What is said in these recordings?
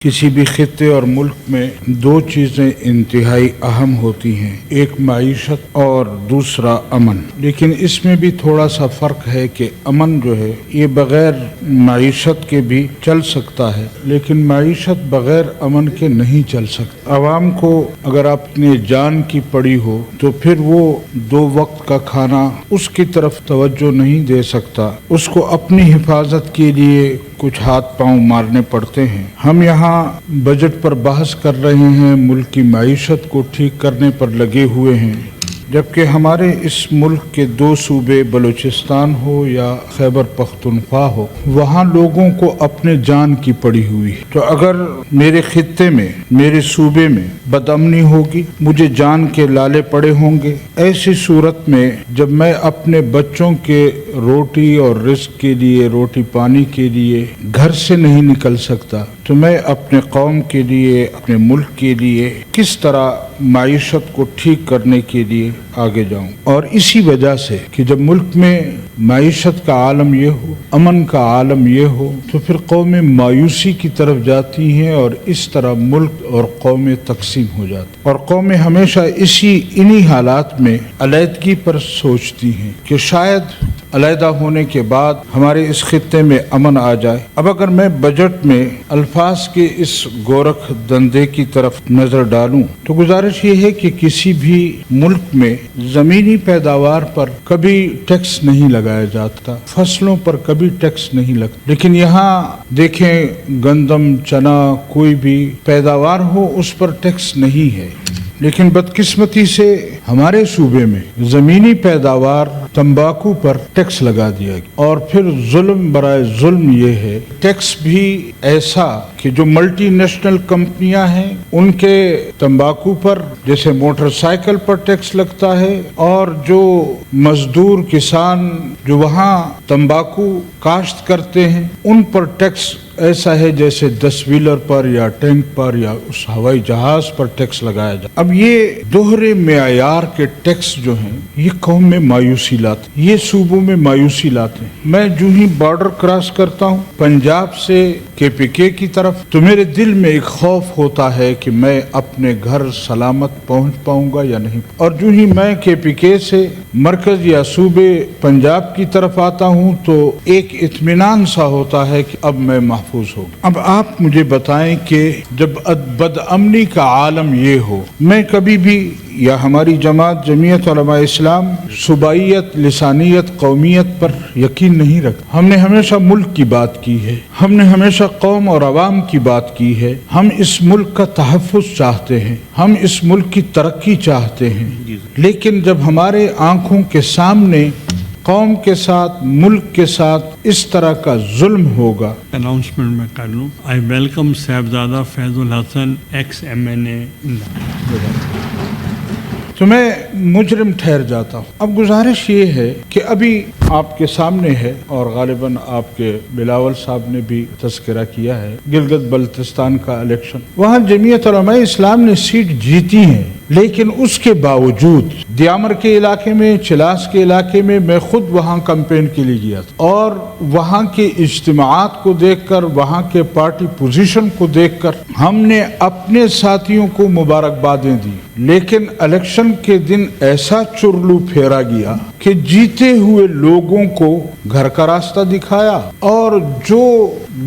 کسی بھی خطے اور ملک میں دو چیزیں انتہائی اہم ہوتی ہیں، ایک معیشت اور دوسرا امن۔ لیکن اس میں بھی تھوڑا سا فرق ہے کہ امن جو ہے یہ بغیر معیشت کے بھی چل سکتا ہے، لیکن معیشت بغیر امن کے نہیں چل سکتا۔ عوام کو اگر اپنے جان کی پڑی ہو تو پھر وہ دو وقت کا کھانا اس کی طرف توجہ نہیں دے سکتا، اس کو اپنی حفاظت کے لیے کچھ ہاتھ پاؤں مارنے پڑتے ہیں۔ ہم یہاں بجٹ پر بحث کر رہے ہیں، ملک کی معیشت کو ٹھیک کرنے پر لگے ہوئے ہیں، جبکہ ہمارے اس ملک کے دو صوبے بلوچستان ہو یا خیبر پختونخوا ہو، وہاں لوگوں کو اپنے جان کی پڑی ہوئی ہے۔ تو اگر میرے خطے میں، میرے صوبے میں بدامنی ہوگی، مجھے جان کے لالے پڑے ہوں گے۔ ایسی صورت میں جب میں اپنے بچوں کے روٹی اور رزق کے لیے، روٹی پانی کے لیے گھر سے نہیں نکل سکتا، تو میں اپنے قوم کے لیے، اپنے ملک کے لیے کس طرح معیشت کو ٹھیک کرنے کے لیے آگے جاؤں۔ اور اسی وجہ سے کہ جب ملک میں معیشت کا عالم یہ ہو، امن کا عالم یہ ہو، تو پھر قومیں مایوسی کی طرف جاتی ہیں اور اس طرح ملک اور قومیں تقسیم ہو جاتی، اور قومیں ہمیشہ انہی حالات میں علیحدگی پر سوچتی ہیں کہ شاید علیحدہ ہونے کے بعد ہمارے اس خطے میں امن آ جائے۔ اب اگر میں بجٹ میں الفاظ کے اس گورکھ دندے کی طرف نظر ڈالوں تو گزارش یہ ہے کہ کسی بھی ملک میں زمینی پیداوار پر کبھی ٹیکس نہیں لگایا جاتا، فصلوں پر کبھی ٹیکس نہیں لگتا، لیکن یہاں دیکھیں گندم، چنا، کوئی بھی پیداوار ہو اس پر ٹیکس نہیں ہے۔ لیکن بدقسمتی سے ہمارے صوبے میں زمینی پیداوار تمباکو پر ٹیکس لگا دیا گیا، اور پھر ظلم برائے ظلم یہ ہے، ٹیکس بھی ایسا کہ جو ملٹی نیشنل کمپنیاں ہیں ان کے تمباکو پر، جیسے موٹر سائیکل پر ٹیکس لگتا ہے، اور جو مزدور کسان جو وہاں تمباکو کاشت کرتے ہیں ان پر ٹیکس ایسا ہے جیسے 10 ویلر پر یا ٹینک پر یا اس ہوائی جہاز پر ٹیکس لگایا جائے۔ اب یہ دوہرے معیار کے ٹیکس جو ہیں یہ قوم میں مایوسی لاتے ہیں، یہ صوبوں میں مایوسی لاتے ہیں۔ میں جو ہی بارڈر کراس کرتا ہوں پنجاب سے KPK کی طرف، تو میرے دل میں ایک خوف ہوتا ہے کہ میں اپنے گھر سلامت پہنچ پاؤں گا یا نہیں، اور جو ہی میں KPK سے مرکز یا صوبے پنجاب کی طرف آتا ہوں تو ایک اطمینان سا ہوتا ہے کہ اب میں محفوظ ہوں۔ اب آپ مجھے بتائیں کہ جب بدامنی کا عالم یہ ہو، میں کبھی بھی یا ہماری جماعت جمعیت علماء اسلام صوبائیت، لسانیت، قومیت پر یقین نہیں رکھتا۔ ہم نے ہمیشہ ملک کی بات کی ہے، ہم نے ہمیشہ قوم اور عوام کی بات کی ہے۔ ہم اس ملک کا تحفظ چاہتے ہیں، ہم اس ملک کی ترقی چاہتے ہیں، لیکن جب ہمارے آنکھوں کے سامنے قوم کے ساتھ، ملک کے ساتھ اس طرح کا ظلم ہوگا۔ اناؤنسمنٹ میں کر لوں، I welcome Sahibzada Faiz ul Hassan ex MNA۔ تو میں مجرم ٹھہر جاتا ہوں۔ اب گزارش یہ ہے کہ ابھی آپ کے سامنے ہے، اور غالباً آپ کے بلاول صاحب نے بھی تذکرہ کیا ہے، گلگت بلتستان کا الیکشن، وہاں جمعیت علماء اسلام نے سیٹ جیتی ہیں، لیکن اس کے باوجود دیامر کے علاقے میں، چلاس کے علاقے میں میں خود وہاں کمپین کے لیے گیا تھا، اور وہاں کے اجتماعات کو دیکھ کر، وہاں کے پارٹی پوزیشن کو دیکھ کر ہم نے اپنے ساتھیوں کو مبارکبادیں دی، لیکن الیکشن کے دن ایسا چرلو پھیرا گیا کہ جیتے ہوئے لوگوں کو گھر کا راستہ دکھایا، اور جو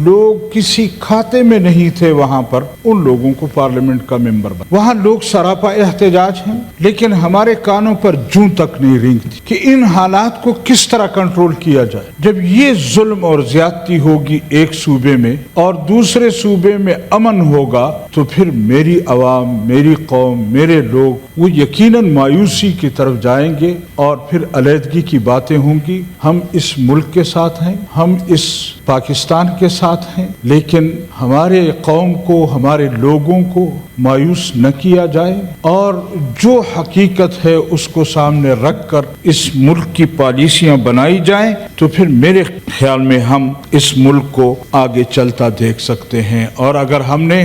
لوگ کسی کھاتے میں نہیں تھے وہاں پر ان لوگوں کو پارلیمنٹ کا ممبر بنا۔ وہاں لوگ سراپا احتجاج ہیں، لیکن ہمارے کانوں پر جوں تک نہیں رینگتی کہ ان حالات کو کس طرح کنٹرول کیا جائے۔ جب یہ ظلم اور زیادتی ہوگی ایک صوبے میں اور دوسرے صوبے میں امن ہوگا، تو پھر میری عوام، میری قوم، میرے لوگ وہ یقیناً مایوسی کی طرف جائیں گے، اور پھر علیحدگی کی باتیں ہوں گی۔ ہم اس ملک کے ساتھ ہیں، ہم اس پاکستان کے ساتھ ہیں، لیکن ہمارے قوم کو، ہمارے لوگوں کو مایوس نہ کیا جائے، اور جو حقیقت ہے اس کو سامنے رکھ کر اس ملک کی پالیسیاں بنائی جائیں، تو پھر میرے خیال میں ہم اس ملک کو آگے چلتا دیکھ سکتے ہیں۔ اور اگر ہم نے